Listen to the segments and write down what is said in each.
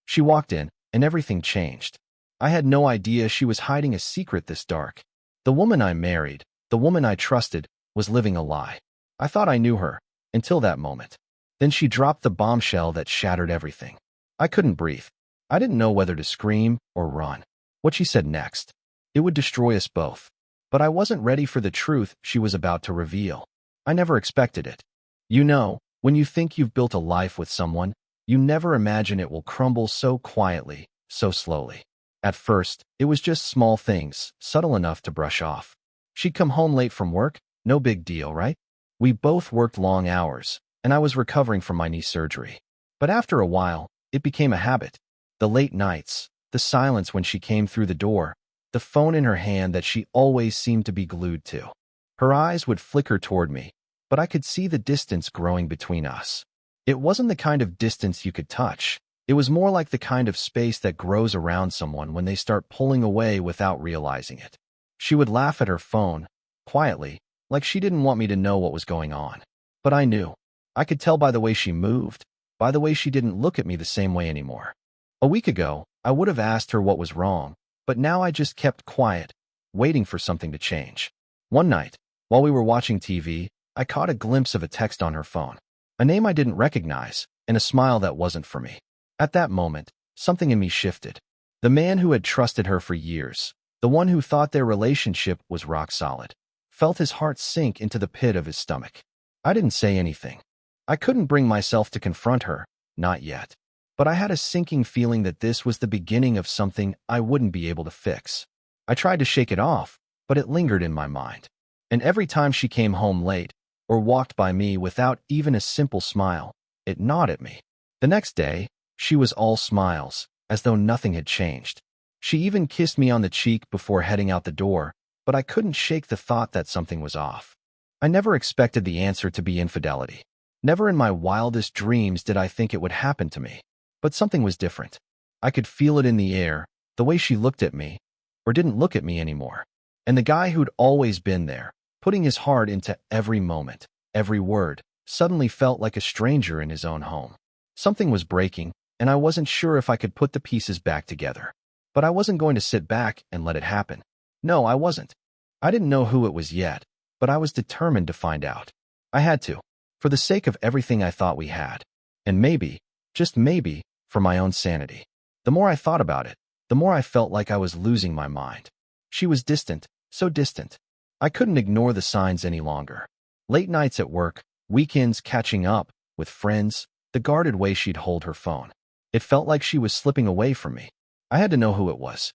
She walked in, and everything changed. I had no idea she was hiding a secret this dark. The woman I married, the woman I trusted, was living a lie. I thought I knew her, until that moment. Then she dropped the bombshell that shattered everything. I couldn't breathe. I didn't know whether to scream or run. What she said next, it would destroy us both. But I wasn't ready for the truth she was about to reveal. I never expected it. You know, when you think you've built a life with someone, you never imagine it will crumble so quietly, so slowly. At first, it was just small things, subtle enough to brush off. She'd come home late from work, no big deal, right? We both worked long hours, and I was recovering from my knee surgery. But after a while, it became a habit. The late nights, the silence when she came through the door, the phone in her hand that she always seemed to be glued to. Her eyes would flicker toward me, but I could see the distance growing between us. It wasn't the kind of distance you could touch. It was more like the kind of space that grows around someone when they start pulling away without realizing it. She would laugh at her phone, quietly, like she didn't want me to know what was going on. But I knew. I could tell by the way she moved, by the way she didn't look at me the same way anymore. A week ago, I would have asked her what was wrong, but now I just kept quiet, waiting for something to change. One night, while we were watching TV, I caught a glimpse of a text on her phone. A name I didn't recognize, and a smile that wasn't for me. At that moment, something in me shifted. The man who had trusted her for years, the one who thought their relationship was rock solid, felt his heart sink into the pit of his stomach. I didn't say anything. I couldn't bring myself to confront her, not yet. But I had a sinking feeling that this was the beginning of something I wouldn't be able to fix. I tried to shake it off, but it lingered in my mind. And every time she came home late, or walked by me without even a simple smile, it gnawed at me. The next day, she was all smiles, as though nothing had changed. She even kissed me on the cheek before heading out the door, but I couldn't shake the thought that something was off. I never expected the answer to be infidelity. Never in my wildest dreams did I think it would happen to me. But something was different. I could feel it in the air, the way she looked at me, or didn't look at me anymore. And the guy who'd always been there, putting his heart into every moment, every word, suddenly felt like a stranger in his own home. Something was breaking, and I wasn't sure if I could put the pieces back together. But I wasn't going to sit back and let it happen. No, I wasn't. I didn't know who it was yet, but I was determined to find out. I had to, for the sake of everything I thought we had. And maybe, just maybe, for my own sanity. The more I thought about it, the more I felt like I was losing my mind. She was distant, so distant. I couldn't ignore the signs any longer. Late nights at work, weekends catching up, with friends, the guarded way she'd hold her phone. It felt like she was slipping away from me. I had to know who it was.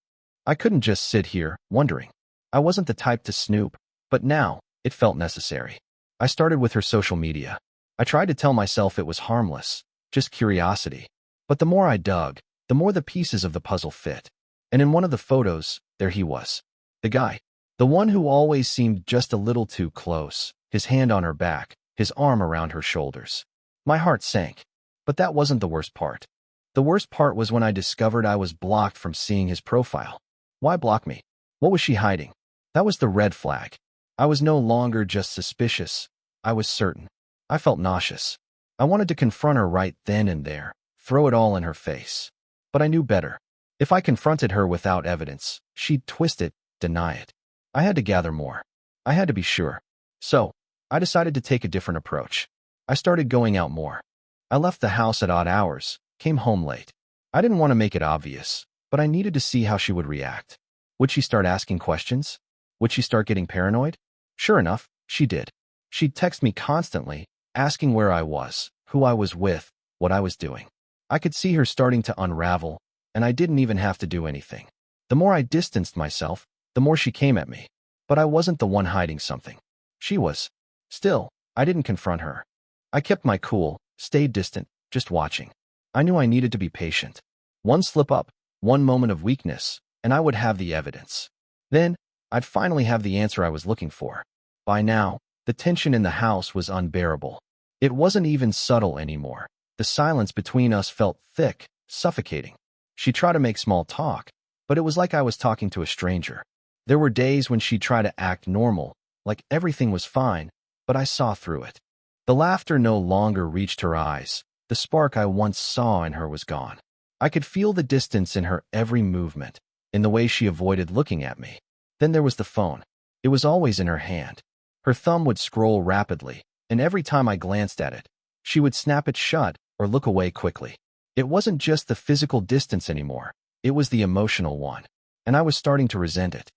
I couldn't just sit here, wondering. I wasn't the type to snoop, but now, it felt necessary. I started with her social media. I tried to tell myself it was harmless, just curiosity. But the more I dug, the more the pieces of the puzzle fit. And in one of the photos, there he was. The guy. The one who always seemed just a little too close, his hand on her back, his arm around her shoulders. My heart sank. But that wasn't the worst part. The worst part was when I discovered I was blocked from seeing his profile. Why block me? What was she hiding? That was the red flag. I was no longer just suspicious. I was certain. I felt nauseous. I wanted to confront her right then and there, throw it all in her face. But I knew better. If I confronted her without evidence, she'd twist it, deny it. I had to gather more. I had to be sure. So, I decided to take a different approach. I started going out more. I left the house at odd hours, came home late. I didn't want to make it obvious, but I needed to see how she would react. Would she start asking questions? Would she start getting paranoid? Sure enough, she did. She'd text me constantly, asking where I was, who I was with, what I was doing. I could see her starting to unravel, and I didn't even have to do anything. The more I distanced myself, the more she came at me. But I wasn't the one hiding something. She was. Still, I didn't confront her. I kept my cool, stayed distant, just watching. I knew I needed to be patient. One slip up, one moment of weakness, and I would have the evidence. Then, I'd finally have the answer I was looking for. By now, the tension in the house was unbearable. It wasn't even subtle anymore. The silence between us felt thick, suffocating. She tried to make small talk, but it was like I was talking to a stranger. There were days when she'd try to act normal, like everything was fine, but I saw through it. The laughter no longer reached her eyes. The spark I once saw in her was gone. I could feel the distance in her every movement, in the way she avoided looking at me. Then there was the phone. It was always in her hand. Her thumb would scroll rapidly, and every time I glanced at it, she would snap it shut or look away quickly. It wasn't just the physical distance anymore. It was the emotional one, and I was starting to resent it.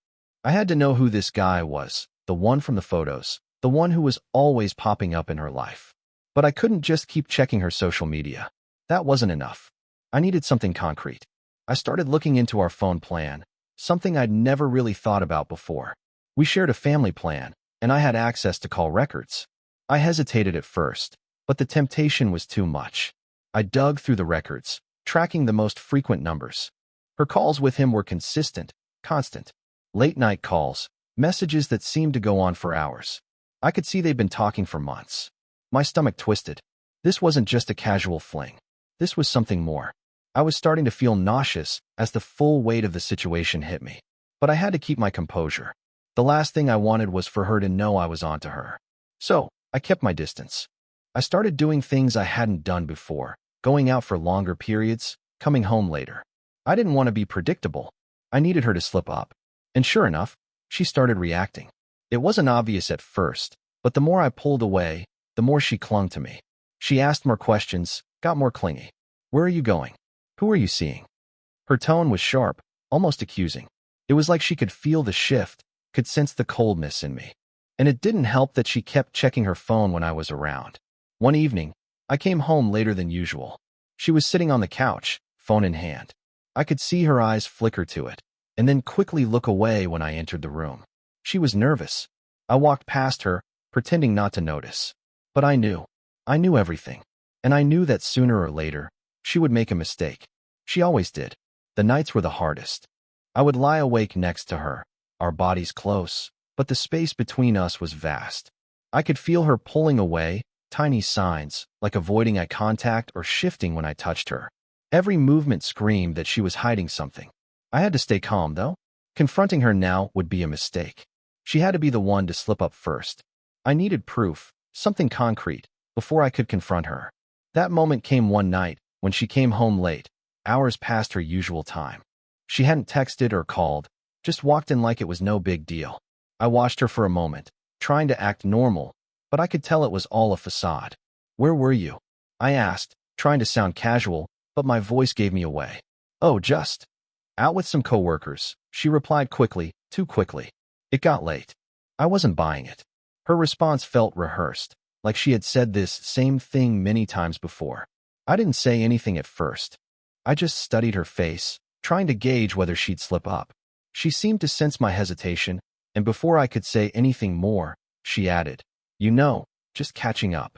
I had to know who this guy was, the one from the photos, the one who was always popping up in her life. But I couldn't just keep checking her social media. That wasn't enough. I needed something concrete. I started looking into our phone plan, something I'd never really thought about before. We shared a family plan, and I had access to call records. I hesitated at first, but the temptation was too much. I dug through the records, tracking the most frequent numbers. Her calls with him were consistent, constant. Late-night calls, messages that seemed to go on for hours. I could see they'd been talking for months. My stomach twisted. This wasn't just a casual fling. This was something more. I was starting to feel nauseous as the full weight of the situation hit me. But I had to keep my composure. The last thing I wanted was for her to know I was onto her. So, I kept my distance. I started doing things I hadn't done before, going out for longer periods, coming home later. I didn't want to be predictable. I needed her to slip up. And sure enough, she started reacting. It wasn't obvious at first, but the more I pulled away, the more she clung to me. She asked more questions, got more clingy. Where are you going? Who are you seeing? Her tone was sharp, almost accusing. It was like she could feel the shift, could sense the coldness in me. And it didn't help that she kept checking her phone when I was around. One evening, I came home later than usual. She was sitting on the couch, phone in hand. I could see her eyes flicker to it, and then quickly look away when I entered the room. She was nervous. I walked past her, pretending not to notice. But I knew everything. And I knew that sooner or later, she would make a mistake. She always did. The nights were the hardest. I would lie awake next to her, our bodies close, but the space between us was vast. I could feel her pulling away, tiny signs, like avoiding eye contact or shifting when I touched her. Every movement screamed that she was hiding something. I had to stay calm, though. Confronting her now would be a mistake. She had to be the one to slip up first. I needed proof, something concrete, before I could confront her. That moment came one night, when she came home late, hours past her usual time. She hadn't texted or called, just walked in like it was no big deal. I watched her for a moment, trying to act normal, but I could tell it was all a facade. Where were you? I asked, trying to sound casual, but my voice gave me away. Oh, just out with some coworkers, she replied quickly, too quickly. It got late. I wasn't buying it. Her response felt rehearsed, like she had said this same thing many times before. I didn't say anything at first. I just studied her face, trying to gauge whether she'd slip up. She seemed to sense my hesitation, and before I could say anything more, she added, just catching up.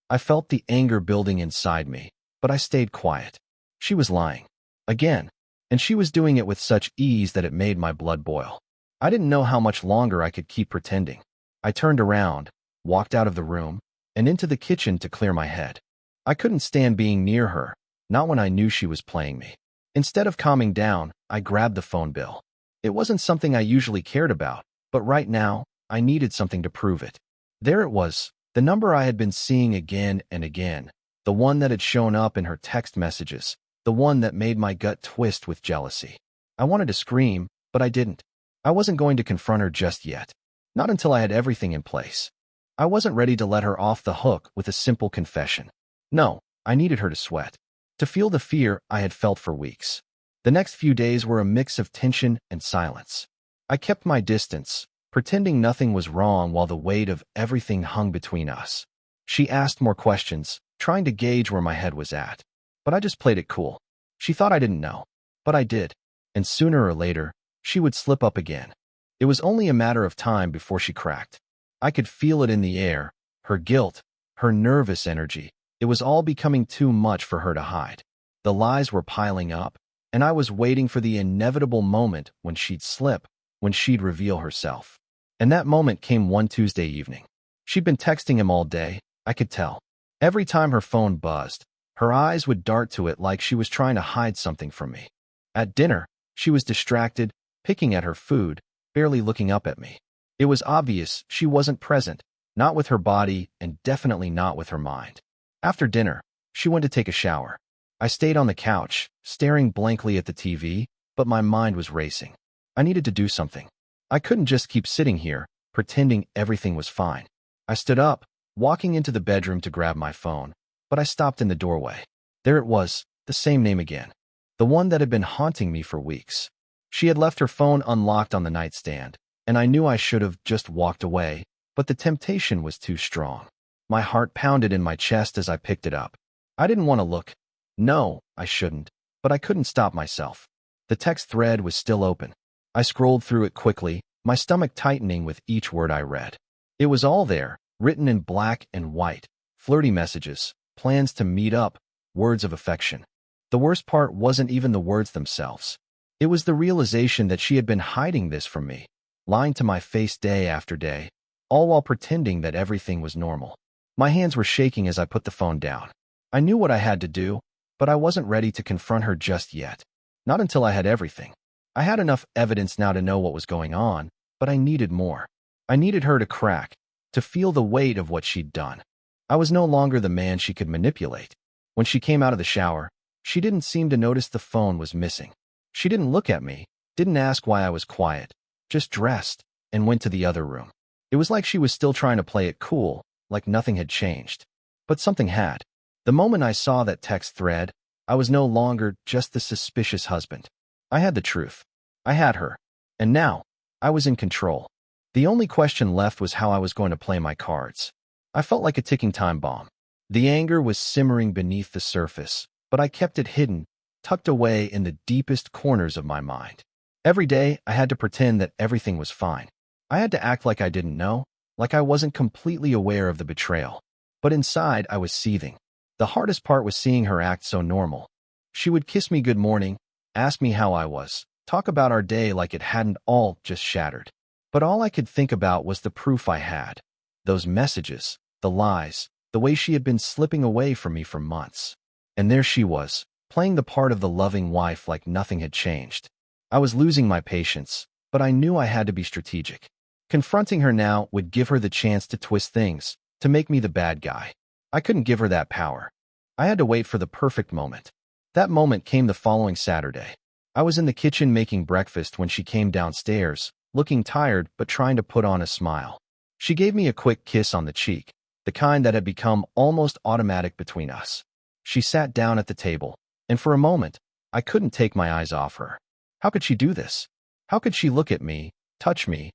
I felt the anger building inside me, but I stayed quiet. She was lying. Again. And she was doing it with such ease that it made my blood boil. I didn't know how much longer I could keep pretending. I turned around, walked out of the room, and into the kitchen to clear my head. I couldn't stand being near her, not when I knew she was playing me. Instead of calming down, I grabbed the phone bill. It wasn't something I usually cared about, but right now, I needed something to prove it. There it was, the number I had been seeing again and again, the one that had shown up in her text messages, the one that made my gut twist with jealousy. I wanted to scream, but I didn't. I wasn't going to confront her just yet. Not until I had everything in place. I wasn't ready to let her off the hook with a simple confession. No, I needed her to sweat. To feel the fear I had felt for weeks. The next few days were a mix of tension and silence. I kept my distance, pretending nothing was wrong while the weight of everything hung between us. She asked more questions, trying to gauge where my head was at. But I just played it cool. She thought I didn't know. But I did. And sooner or later, she would slip up again. It was only a matter of time before she cracked. I could feel it in the air, her guilt, her nervous energy. It was all becoming too much for her to hide. The lies were piling up, and I was waiting for the inevitable moment when she'd slip, when she'd reveal herself. And that moment came one Tuesday evening. She'd been texting him all day, I could tell. Every time her phone buzzed, her eyes would dart to it like she was trying to hide something from me. At dinner, she was distracted, picking at her food, barely looking up at me. It was obvious she wasn't present, not with her body and definitely not with her mind. After dinner, she went to take a shower. I stayed on the couch, staring blankly at the TV, but my mind was racing. I needed to do something. I couldn't just keep sitting here, pretending everything was fine. I stood up, walking into the bedroom to grab my phone, but I stopped in the doorway. There it was, the same name again. The one that had been haunting me for weeks. She had left her phone unlocked on the nightstand, and I knew I should have just walked away, but the temptation was too strong. My heart pounded in my chest as I picked it up. I didn't want to look. No, I shouldn't, but I couldn't stop myself. The text thread was still open. I scrolled through it quickly, my stomach tightening with each word I read. It was all there, written in black and white. Flirty messages, plans to meet up, words of affection. The worst part wasn't even the words themselves. It was the realization that she had been hiding this from me, lying to my face day after day, all while pretending that everything was normal. My hands were shaking as I put the phone down. I knew what I had to do, but I wasn't ready to confront her just yet. Not until I had everything. I had enough evidence now to know what was going on, but I needed more. I needed her to crack, to feel the weight of what she'd done. I was no longer the man she could manipulate. When she came out of the shower, she didn't seem to notice the phone was missing. She didn't look at me, didn't ask why I was quiet, just dressed, and went to the other room. It was like she was still trying to play it cool, like nothing had changed. But something had. The moment I saw that text thread, I was no longer just the suspicious husband. I had the truth. I had her. And now, I was in control. The only question left was how I was going to play my cards. I felt like a ticking time bomb. The anger was simmering beneath the surface, but I kept it hidden, tucked away in the deepest corners of my mind. Every day, I had to pretend that everything was fine. I had to act like I didn't know, like I wasn't completely aware of the betrayal. But inside, I was seething. The hardest part was seeing her act so normal. She would kiss me good morning, ask me how I was, talk about our day like it hadn't all just shattered. But all I could think about was the proof I had. Those messages, the lies, the way she had been slipping away from me for months. And there she was, playing the part of the loving wife like nothing had changed. I was losing my patience, but I knew I had to be strategic. Confronting her now would give her the chance to twist things, to make me the bad guy. I couldn't give her that power. I had to wait for the perfect moment. That moment came the following Saturday. I was in the kitchen making breakfast when she came downstairs, looking tired but trying to put on a smile. She gave me a quick kiss on the cheek, the kind that had become almost automatic between us. She sat down at the table, and for a moment, I couldn't take my eyes off her. How could she do this? How could she look at me, touch me,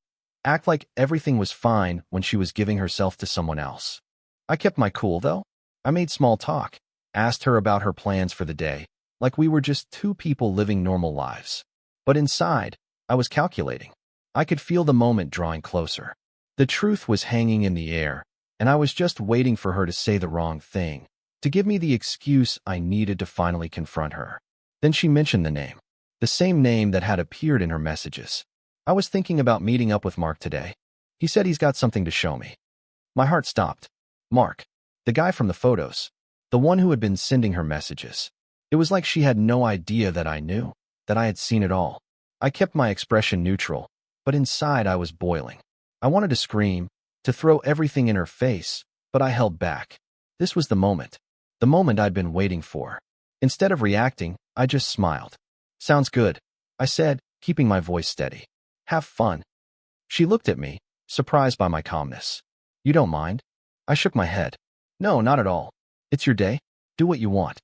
act like everything was fine when she was giving herself to someone else? I kept my cool, though. I made small talk, asked her about her plans for the day, like we were just two people living normal lives. But inside, I was calculating. I could feel the moment drawing closer. The truth was hanging in the air, and I was just waiting for her to say the wrong thing, to give me the excuse I needed to finally confront her. Then she mentioned the name. The same name that had appeared in her messages. I was thinking about meeting up with Mark today. He said he's got something to show me. My heart stopped. Mark, the guy from the photos, the one who had been sending her messages. It was like she had no idea that I knew, that I had seen it all. I kept my expression neutral, but inside I was boiling. I wanted to scream, to throw everything in her face, but I held back. This was the moment I'd been waiting for. Instead of reacting, I just smiled. Sounds good, I said, keeping my voice steady. Have fun. She looked at me, surprised by my calmness. You don't mind? I shook my head. No, not at all. It's your day. Do what you want.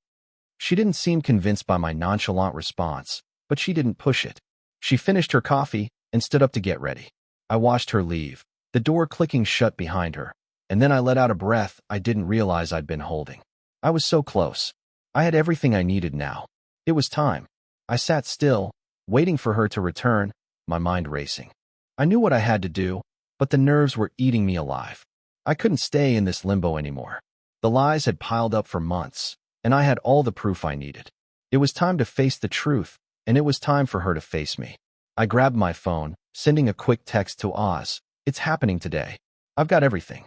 She didn't seem convinced by my nonchalant response, but she didn't push it. She finished her coffee and stood up to get ready. I watched her leave, the door clicking shut behind her, and then I let out a breath I didn't realize I'd been holding. I was so close. I had everything I needed now. It was time. I sat still, waiting for her to return, my mind racing. I knew what I had to do, but the nerves were eating me alive. I couldn't stay in this limbo anymore. The lies had piled up for months, and I had all the proof I needed. It was time to face the truth, and it was time for her to face me. I grabbed my phone, sending a quick text to Oz. It's happening today. I've got everything.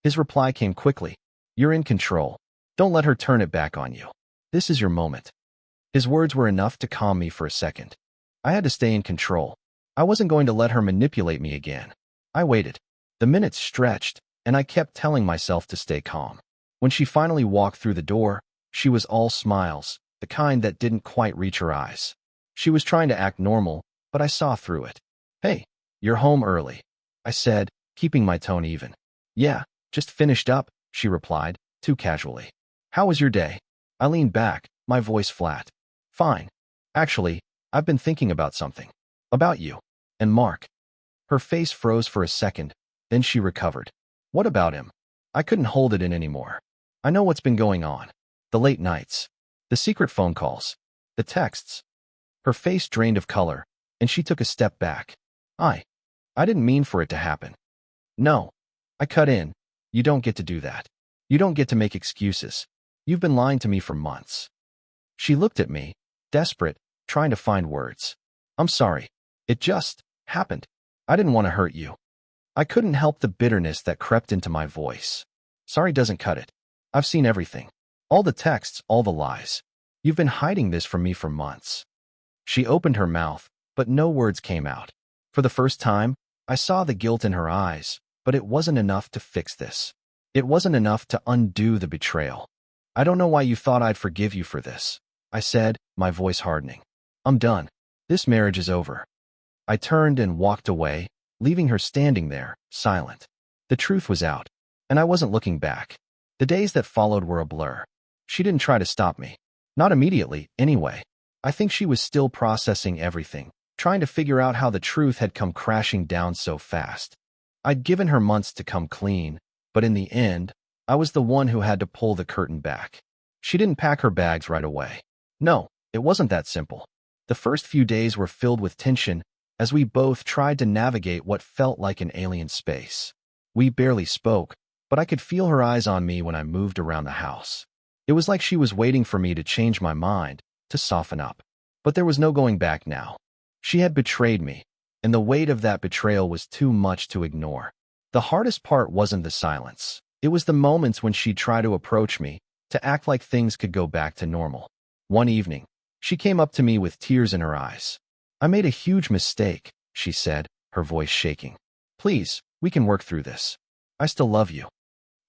His reply came quickly. You're in control. Don't let her turn it back on you. This is your moment. His words were enough to calm me for a second. I had to stay in control. I wasn't going to let her manipulate me again. I waited. The minutes stretched, and I kept telling myself to stay calm. When she finally walked through the door, she was all smiles, the kind that didn't quite reach her eyes. She was trying to act normal, but I saw through it. "Hey, you're home early," I said, keeping my tone even. "Yeah, just finished up," she replied, too casually. "How was your day?" I leaned back, my voice flat. "Fine. Actually, I've been thinking about something. About you. And Mark." Her face froze for a second, then she recovered. "What about him?" I couldn't hold it in anymore. "I know what's been going on. The late nights. The secret phone calls. The texts." Her face drained of color, and she took a step back. I didn't mean for it to happen." "No." I cut in. "You don't get to do that. You don't get to make excuses. You've been lying to me for months." She looked at me, desperate, trying to find words. "I'm sorry. It just happened. I didn't want to hurt you." I couldn't help the bitterness that crept into my voice. "Sorry doesn't cut it. I've seen everything. All the texts, all the lies. You've been hiding this from me for months." She opened her mouth, but no words came out. For the first time, I saw the guilt in her eyes, but it wasn't enough to fix this. It wasn't enough to undo the betrayal. "I don't know why you thought I'd forgive you for this," I said, my voice hardening. "I'm done. This marriage is over." I turned and walked away, leaving her standing there, silent. The truth was out, and I wasn't looking back. The days that followed were a blur. She didn't try to stop me. Not immediately, anyway. I think she was still processing everything, trying to figure out how the truth had come crashing down so fast. I'd given her months to come clean, but in the end, I was the one who had to pull the curtain back. She didn't pack her bags right away. No, it wasn't that simple. The first few days were filled with tension as we both tried to navigate what felt like an alien space. We barely spoke, but I could feel her eyes on me when I moved around the house. It was like she was waiting for me to change my mind, to soften up. But there was no going back now. She had betrayed me, and the weight of that betrayal was too much to ignore. The hardest part wasn't the silence. It was the moments when she'd try to approach me, to act like things could go back to normal. One evening, she came up to me with tears in her eyes. "I made a huge mistake," she said, her voice shaking. "Please, we can work through this. I still love you."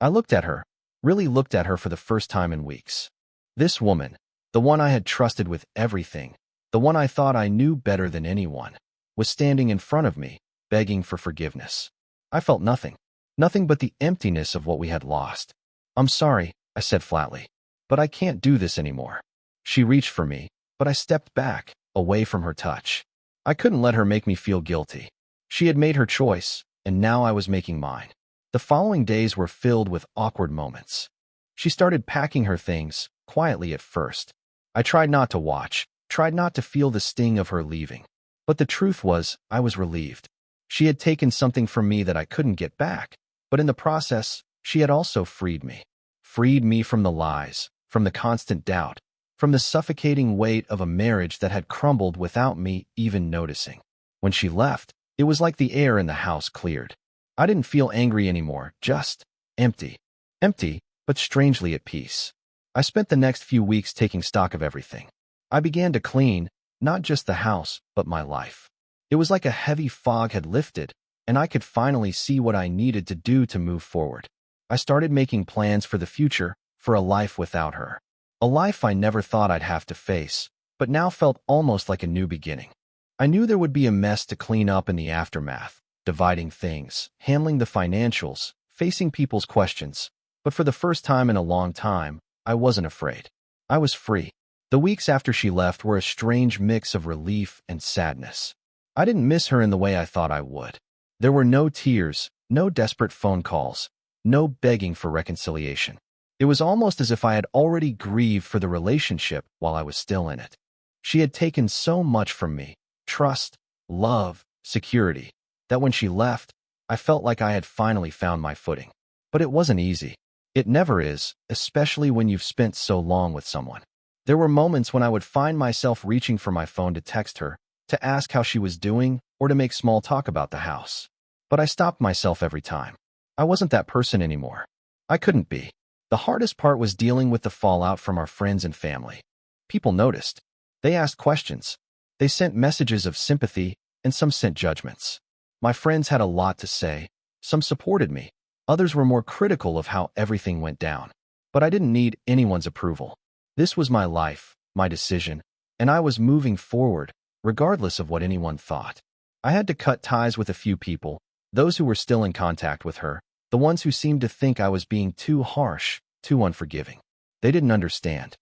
I looked at her, really looked at her for the first time in weeks. This woman, the one I had trusted with everything, the one I thought I knew better than anyone, was standing in front of me, begging for forgiveness. I felt nothing. Nothing but the emptiness of what we had lost. "I'm sorry," I said flatly, "but I can't do this anymore." She reached for me, but I stepped back, away from her touch. I couldn't let her make me feel guilty. She had made her choice, and now I was making mine. The following days were filled with awkward moments. She started packing her things, quietly at first. I tried not to watch, tried not to feel the sting of her leaving. But the truth was, I was relieved. She had taken something from me that I couldn't get back, but in the process, she had also freed me. Freed me from the lies, from the constant doubt, from the suffocating weight of a marriage that had crumbled without me even noticing. When she left, it was like the air in the house cleared. I didn't feel angry anymore, just empty. Empty, but strangely at peace. I spent the next few weeks taking stock of everything. I began to clean, not just the house, but my life. It was like a heavy fog had lifted, and I could finally see what I needed to do to move forward. I started making plans for the future, for a life without her. A life I never thought I'd have to face, but now felt almost like a new beginning. I knew there would be a mess to clean up in the aftermath, dividing things, handling the financials, facing people's questions. But for the first time in a long time, I wasn't afraid. I was free. The weeks after she left were a strange mix of relief and sadness. I didn't miss her in the way I thought I would. There were no tears, no desperate phone calls, no begging for reconciliation. It was almost as if I had already grieved for the relationship while I was still in it. She had taken so much from me, trust, love, security, that when she left, I felt like I had finally found my footing. But it wasn't easy. It never is, especially when you've spent so long with someone. There were moments when I would find myself reaching for my phone to text her, to ask how she was doing, or to make small talk about the house. But I stopped myself every time. I wasn't that person anymore. I couldn't be. The hardest part was dealing with the fallout from our friends and family. People noticed. They asked questions. They sent messages of sympathy, and some sent judgments. My friends had a lot to say. Some supported me. Others were more critical of how everything went down. But I didn't need anyone's approval. This was my life, my decision, and I was moving forward, regardless of what anyone thought. I had to cut ties with a few people, those who were still in contact with her, the ones who seemed to think I was being too harsh, too unforgiving. They didn't understand.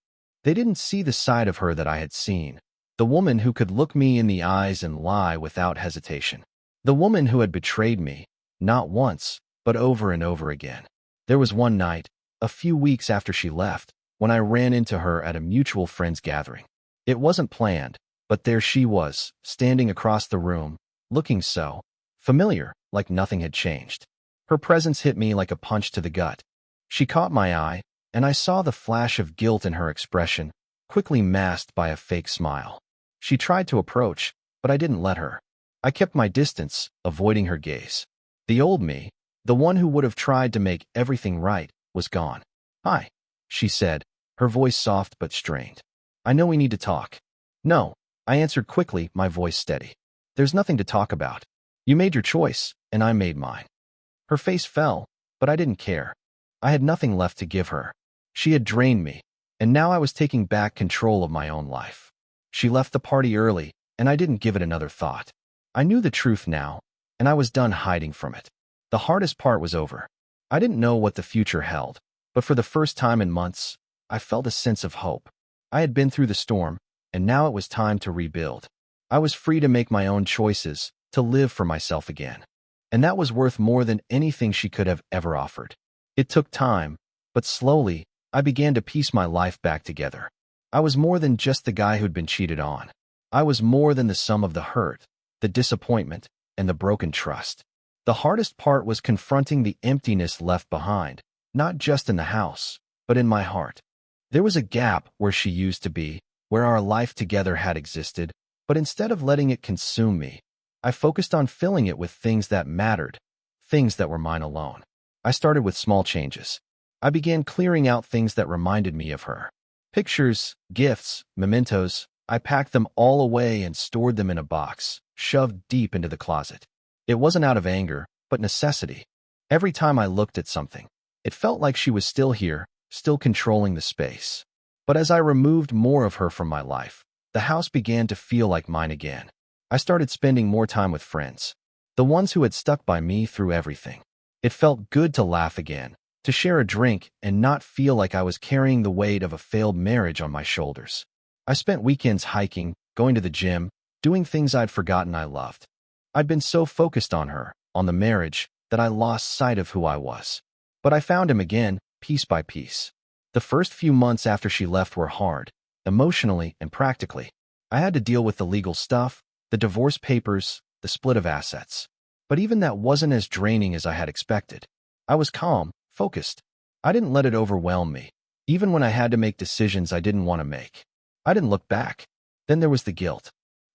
They didn't see the side of her that I had seen. The woman who could look me in the eyes and lie without hesitation. The woman who had betrayed me, not once, but over and over again. There was one night, a few weeks after she left, when I ran into her at a mutual friend's gathering. It wasn't planned, but there she was, standing across the room, looking so familiar, like nothing had changed. Her presence hit me like a punch to the gut. She caught my eye, and I saw the flash of guilt in her expression, quickly masked by a fake smile. She tried to approach, but I didn't let her. I kept my distance, avoiding her gaze. The old me, the one who would have tried to make everything right, was gone. "Hi," she said, her voice soft but strained. "I know we need to talk." "No," I answered quickly, my voice steady. "There's nothing to talk about. You made your choice, and I made mine." Her face fell, but I didn't care. I had nothing left to give her. She had drained me, and now I was taking back control of my own life. She left the party early, and I didn't give it another thought. I knew the truth now, and I was done hiding from it. The hardest part was over. I didn't know what the future held, but for the first time in months, I felt a sense of hope. I had been through the storm, and now it was time to rebuild. I was free to make my own choices, to live for myself again. And that was worth more than anything she could have ever offered. It took time, but slowly, I began to piece my life back together. I was more than just the guy who'd been cheated on. I was more than the sum of the hurt, the disappointment, and the broken trust. The hardest part was confronting the emptiness left behind, not just in the house, but in my heart. There was a gap where she used to be, where our life together had existed, but instead of letting it consume me, I focused on filling it with things that mattered, things that were mine alone. I started with small changes. I began clearing out things that reminded me of her. Pictures, gifts, mementos. I packed them all away and stored them in a box, shoved deep into the closet. It wasn't out of anger, but necessity. Every time I looked at something, it felt like she was still here, still controlling the space. But as I removed more of her from my life, the house began to feel like mine again. I started spending more time with friends, the ones who had stuck by me through everything. It felt good to laugh again, to share a drink and not feel like I was carrying the weight of a failed marriage on my shoulders. I spent weekends hiking, going to the gym, doing things I'd forgotten I loved. I'd been so focused on her, on the marriage, that I lost sight of who I was. But I found him again, piece by piece. The first few months after she left were hard, emotionally and practically. I had to deal with the legal stuff, the divorce papers, the split of assets. But even that wasn't as draining as I had expected. I was calm, focused. I didn't let it overwhelm me, even when I had to make decisions I didn't want to make. I didn't look back. Then there was the guilt.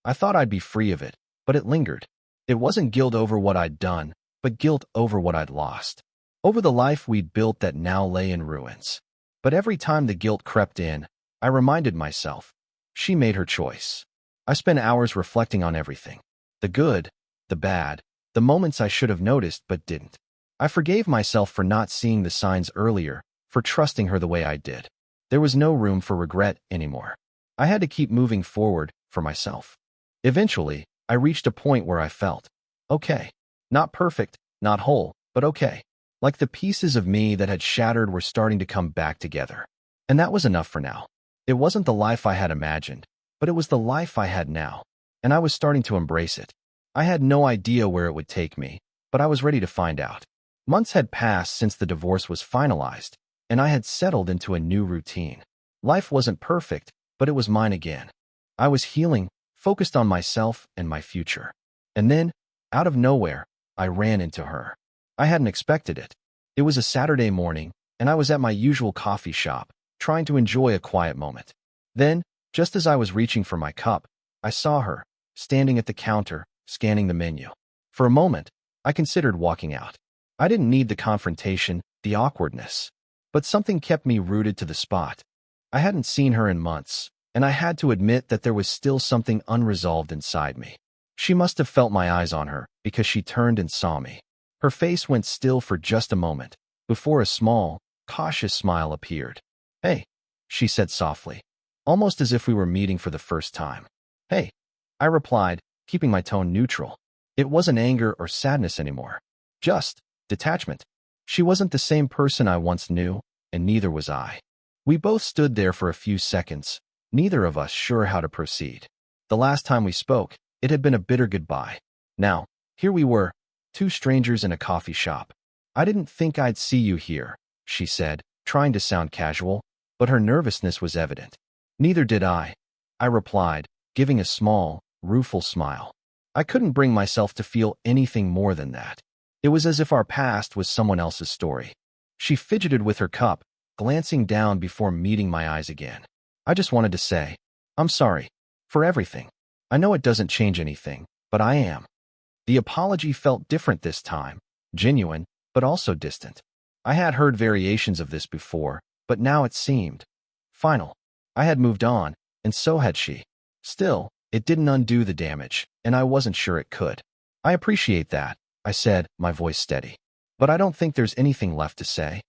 I thought I'd be free of it, but it lingered. It wasn't guilt over what I'd done, but guilt over what I'd lost. Over the life we'd built that now lay in ruins. But every time the guilt crept in, I reminded myself, she made her choice. I spent hours reflecting on everything. The good, the bad, the moments I should have noticed but didn't. I forgave myself for not seeing the signs earlier, for trusting her the way I did. There was no room for regret anymore. I had to keep moving forward for myself. Eventually, I reached a point where I felt okay. Not perfect, not whole, but okay. Like the pieces of me that had shattered were starting to come back together. And that was enough for now. It wasn't the life I had imagined, but it was the life I had now. And I was starting to embrace it. I had no idea where it would take me, but I was ready to find out. Months had passed since the divorce was finalized, and I had settled into a new routine. Life wasn't perfect, but it was mine again. I was healing, focused on myself and my future. And then, out of nowhere, I ran into her. I hadn't expected it. It was a Saturday morning, and I was at my usual coffee shop, trying to enjoy a quiet moment. Then, just as I was reaching for my cup, I saw her, standing at the counter, scanning the menu. For a moment, I considered walking out. I didn't need the confrontation, the awkwardness. But something kept me rooted to the spot. I hadn't seen her in months, and I had to admit that there was still something unresolved inside me. She must have felt my eyes on her, because she turned and saw me. Her face went still for just a moment, before a small, cautious smile appeared. "Hey," she said softly. almost as if we were meeting for the first time. "Hey," I replied, keeping my tone neutral. It wasn't anger or sadness anymore. Just detachment. She wasn't the same person I once knew, and neither was I. We both stood there for a few seconds, neither of us sure how to proceed. The last time we spoke, it had been a bitter goodbye. Now, here we were, two strangers in a coffee shop. "I didn't think I'd see you here," she said, trying to sound casual, but her nervousness was evident. "Neither did I," I replied, giving a small, rueful smile. I couldn't bring myself to feel anything more than that. It was as if our past was someone else's story. She fidgeted with her cup, glancing down before meeting my eyes again. "I just wanted to say, I'm sorry. For everything. I know it doesn't change anything, but I am." The apology felt different this time, genuine, but also distant. I had heard variations of this before, but now it seemed final. I had moved on, and so had she. Still, it didn't undo the damage, and I wasn't sure it could. "I appreciate that," I said, my voice steady. "But I don't think there's anything left to say."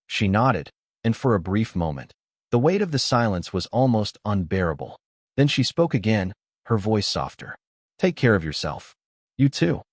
She nodded, and for a brief moment, the weight of the silence was almost unbearable. Then she spoke again, her voice softer. "Take care of yourself." "You too,"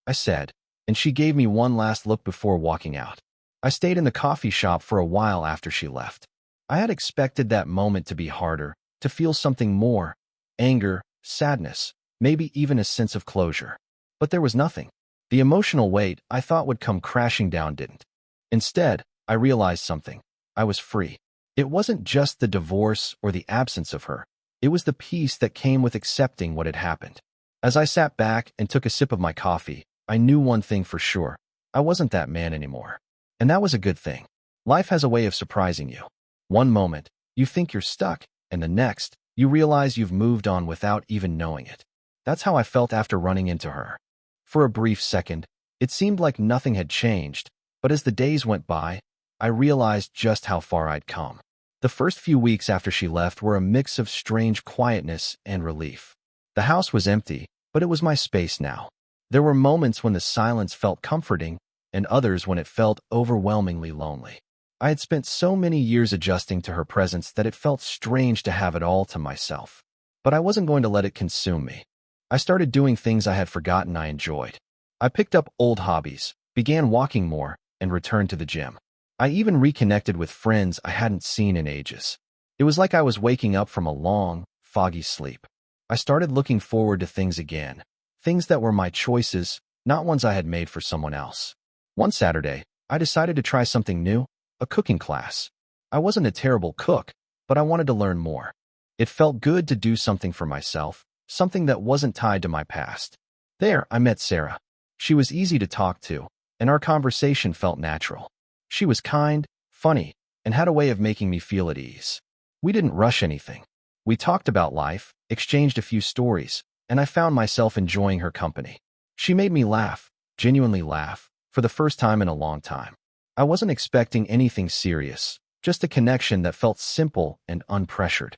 I said, and she gave me one last look before walking out. I stayed in the coffee shop for a while after she left. I had expected that moment to be harder, to feel something more, anger, sadness, maybe even a sense of closure. But there was nothing. The emotional weight I thought would come crashing down didn't. Instead, I realized something. I was free. It wasn't just the divorce or the absence of her. It was the peace that came with accepting what had happened. As I sat back and took a sip of my coffee, I knew one thing for sure. I wasn't that man anymore. And that was a good thing. Life has a way of surprising you. One moment, you think you're stuck, and the next, you realize you've moved on without even knowing it. That's how I felt after running into her. For a brief second, it seemed like nothing had changed, but as the days went by, I realized just how far I'd come. The first few weeks after she left were a mix of strange quietness and relief. The house was empty, but it was my space now. There were moments when the silence felt comforting, and others when it felt overwhelmingly lonely. I had spent so many years adjusting to her presence that it felt strange to have it all to myself. But I wasn't going to let it consume me. I started doing things I had forgotten I enjoyed. I picked up old hobbies, began walking more, and returned to the gym. I even reconnected with friends I hadn't seen in ages. It was like I was waking up from a long, foggy sleep. I started looking forward to things again, things that were my choices, not ones I had made for someone else. One Saturday, I decided to try something new, a cooking class. I wasn't a terrible cook, but I wanted to learn more. It felt good to do something for myself, something that wasn't tied to my past. There, I met Sarah. She was easy to talk to, and our conversation felt natural. She was kind, funny, and had a way of making me feel at ease. We didn't rush anything. We talked about life, exchanged a few stories, and I found myself enjoying her company. She made me laugh, genuinely laugh, for the first time in a long time. I wasn't expecting anything serious, just a connection that felt simple and unpressured.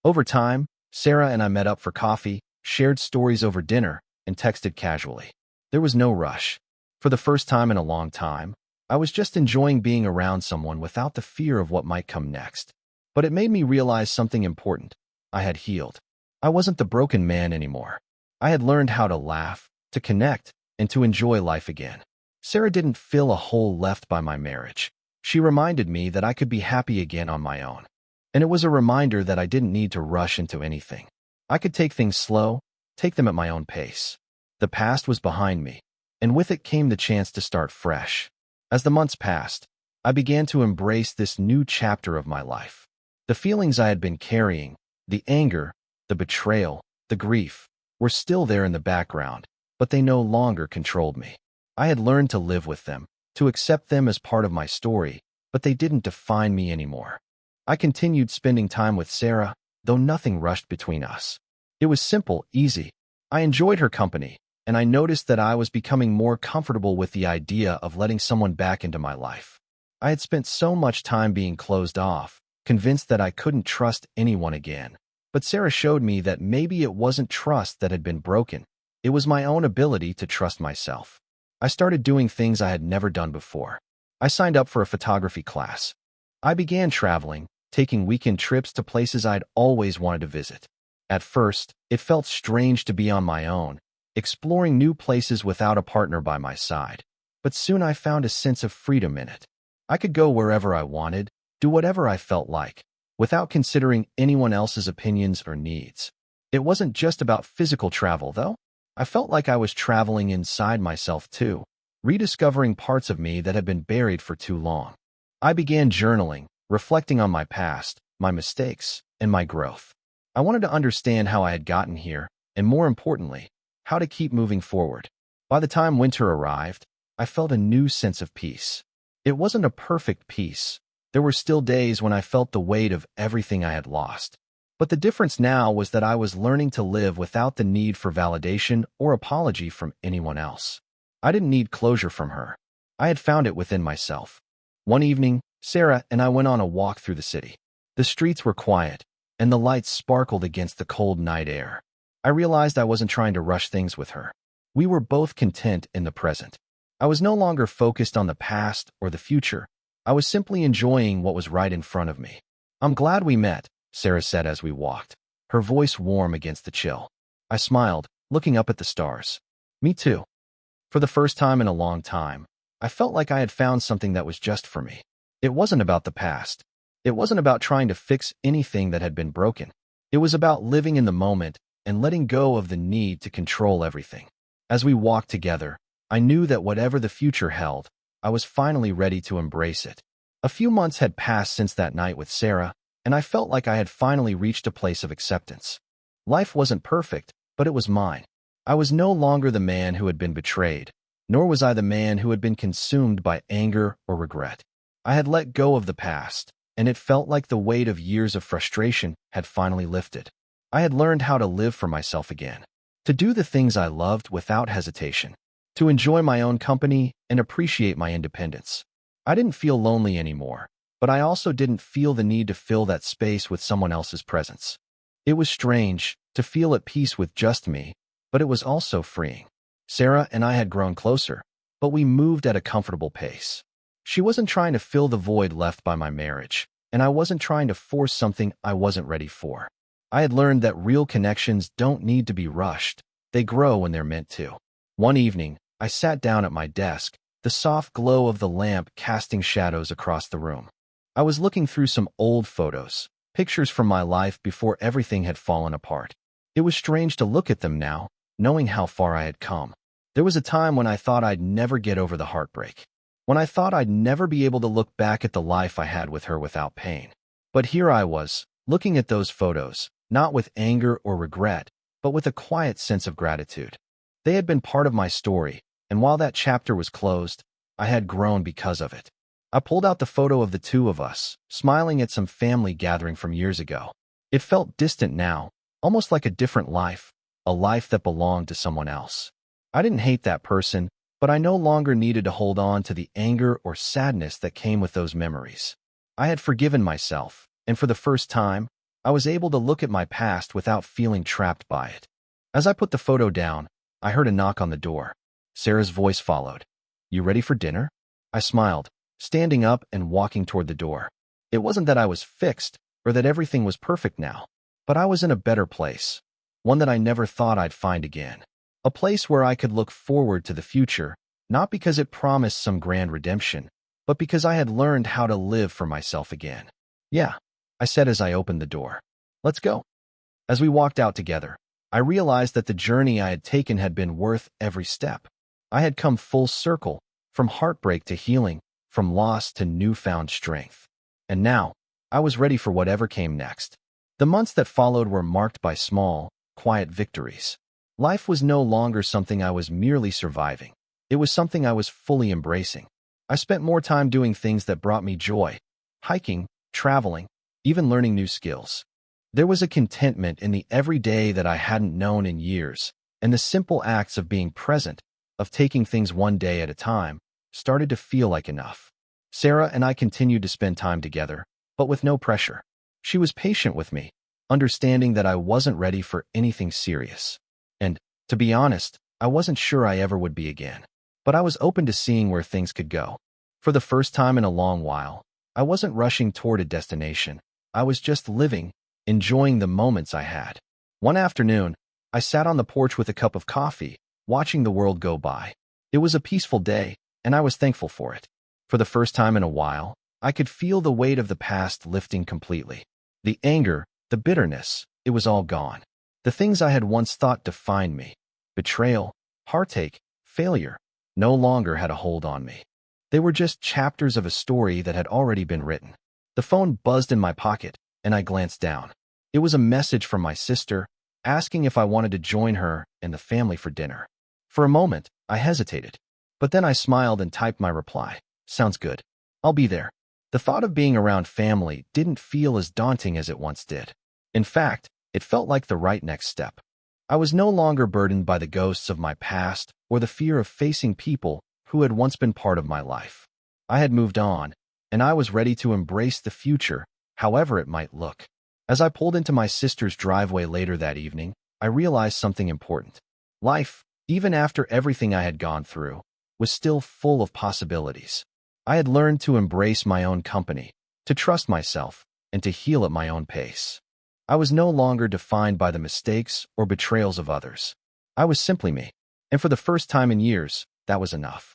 Over time, Sarah and I met up for coffee, shared stories over dinner, and texted casually. There was no rush. For the first time in a long time, I was just enjoying being around someone without the fear of what might come next. But it made me realize something important. I had healed. I wasn't the broken man anymore. I had learned how to laugh, to connect, and to enjoy life again. Sarah didn't fill a hole left by my marriage. She reminded me that I could be happy again on my own. And it was a reminder that I didn't need to rush into anything. I could take things slow, take them at my own pace. The past was behind me, and with it came the chance to start fresh. As the months passed, I began to embrace this new chapter of my life. The feelings I had been carrying, the anger, the betrayal, the grief, were still there in the background, but they no longer controlled me. I had learned to live with them, to accept them as part of my story, but they didn't define me anymore. I continued spending time with Sarah, though nothing rushed between us. It was simple, easy. I enjoyed her company, and I noticed that I was becoming more comfortable with the idea of letting someone back into my life. I had spent so much time being closed off, convinced that I couldn't trust anyone again. But Sarah showed me that maybe it wasn't trust that had been broken. It was my own ability to trust myself. I started doing things I had never done before. I signed up for a photography class. I began traveling, taking weekend trips to places I'd always wanted to visit. At first, it felt strange to be on my own, exploring new places without a partner by my side. But soon I found a sense of freedom in it. I could go wherever I wanted, do whatever I felt like, without considering anyone else's opinions or needs. It wasn't just about physical travel, though. I felt like I was traveling inside myself too, rediscovering parts of me that had been buried for too long. I began journaling, reflecting on my past, my mistakes, and my growth. I wanted to understand how I had gotten here, and more importantly, how to keep moving forward. By the time winter arrived, I felt a new sense of peace. It wasn't a perfect peace. There were still days when I felt the weight of everything I had lost. But the difference now was that I was learning to live without the need for validation or apology from anyone else. I didn't need closure from her. I had found it within myself. One evening, Sarah and I went on a walk through the city. The streets were quiet, and the lights sparkled against the cold night air. I realized I wasn't trying to rush things with her. We were both content in the present. I was no longer focused on the past or the future. I was simply enjoying what was right in front of me. "I'm glad we met," Sarah said as we walked, her voice warm against the chill. I smiled, looking up at the stars. "Me too." For the first time in a long time, I felt like I had found something that was just for me. It wasn't about the past. It wasn't about trying to fix anything that had been broken. It was about living in the moment and letting go of the need to control everything. As we walked together, I knew that whatever the future held, I was finally ready to embrace it. A few months had passed since that night with Sarah, and I felt like I had finally reached a place of acceptance. Life wasn't perfect, but it was mine. I was no longer the man who had been betrayed, nor was I the man who had been consumed by anger or regret. I had let go of the past, and it felt like the weight of years of frustration had finally lifted. I had learned how to live for myself again, to do the things I loved without hesitation, to enjoy my own company and appreciate my independence. I didn't feel lonely anymore, but I also didn't feel the need to fill that space with someone else's presence. It was strange to feel at peace with just me, but it was also freeing. Sarah and I had grown closer, but we moved at a comfortable pace. She wasn't trying to fill the void left by my marriage, and I wasn't trying to force something I wasn't ready for. I had learned that real connections don't need to be rushed. They grow when they're meant to. One evening, I sat down at my desk, the soft glow of the lamp casting shadows across the room. I was looking through some old photos, pictures from my life before everything had fallen apart. It was strange to look at them now, knowing how far I had come. There was a time when I thought I'd never get over the heartbreak, when I thought I'd never be able to look back at the life I had with her without pain. But here I was, looking at those photos, not with anger or regret, but with a quiet sense of gratitude. They had been part of my story, and while that chapter was closed, I had grown because of it. I pulled out the photo of the two of us, smiling at some family gathering from years ago. It felt distant now, almost like a different life, a life that belonged to someone else. I didn't hate that person, but I no longer needed to hold on to the anger or sadness that came with those memories. I had forgiven myself, and for the first time, I was able to look at my past without feeling trapped by it. As I put the photo down, I heard a knock on the door. Sarah's voice followed. "You ready for dinner?" I smiled, standing up and walking toward the door. It wasn't that I was fixed or that everything was perfect now, but I was in a better place, one that I never thought I'd find again. A place where I could look forward to the future, not because it promised some grand redemption, but because I had learned how to live for myself again. "Yeah," I said as I opened the door. "Let's go." As we walked out together, I realized that the journey I had taken had been worth every step. I had come full circle, from heartbreak to healing, from loss to newfound strength. And now, I was ready for whatever came next. The months that followed were marked by small, quiet victories. Life was no longer something I was merely surviving. It was something I was fully embracing. I spent more time doing things that brought me joy, hiking, traveling, even learning new skills. There was a contentment in the everyday that I hadn't known in years, and the simple acts of being present, of taking things one day at a time, started to feel like enough. Sarah and I continued to spend time together, but with no pressure. She was patient with me, understanding that I wasn't ready for anything serious. And, to be honest, I wasn't sure I ever would be again. But I was open to seeing where things could go. For the first time in a long while, I wasn't rushing toward a destination. I was just living, enjoying the moments I had. One afternoon, I sat on the porch with a cup of coffee, watching the world go by. It was a peaceful day, and I was thankful for it. For the first time in a while, I could feel the weight of the past lifting completely. The anger, the bitterness, it was all gone. The things I had once thought defined me, betrayal, heartache, failure, no longer had a hold on me. They were just chapters of a story that had already been written. The phone buzzed in my pocket, and I glanced down. It was a message from my sister, asking if I wanted to join her and the family for dinner. For a moment, I hesitated, but then I smiled and typed my reply. Sounds good. I'll be there. The thought of being around family didn't feel as daunting as it once did. In fact, it felt like the right next step. I was no longer burdened by the ghosts of my past or the fear of facing people who had once been part of my life. I had moved on, and I was ready to embrace the future, however it might look. As I pulled into my sister's driveway later that evening, I realized something important. Life, even after everything I had gone through, was still full of possibilities. I had learned to embrace my own company, to trust myself, and to heal at my own pace. I was no longer defined by the mistakes or betrayals of others. I was simply me, and for the first time in years, that was enough.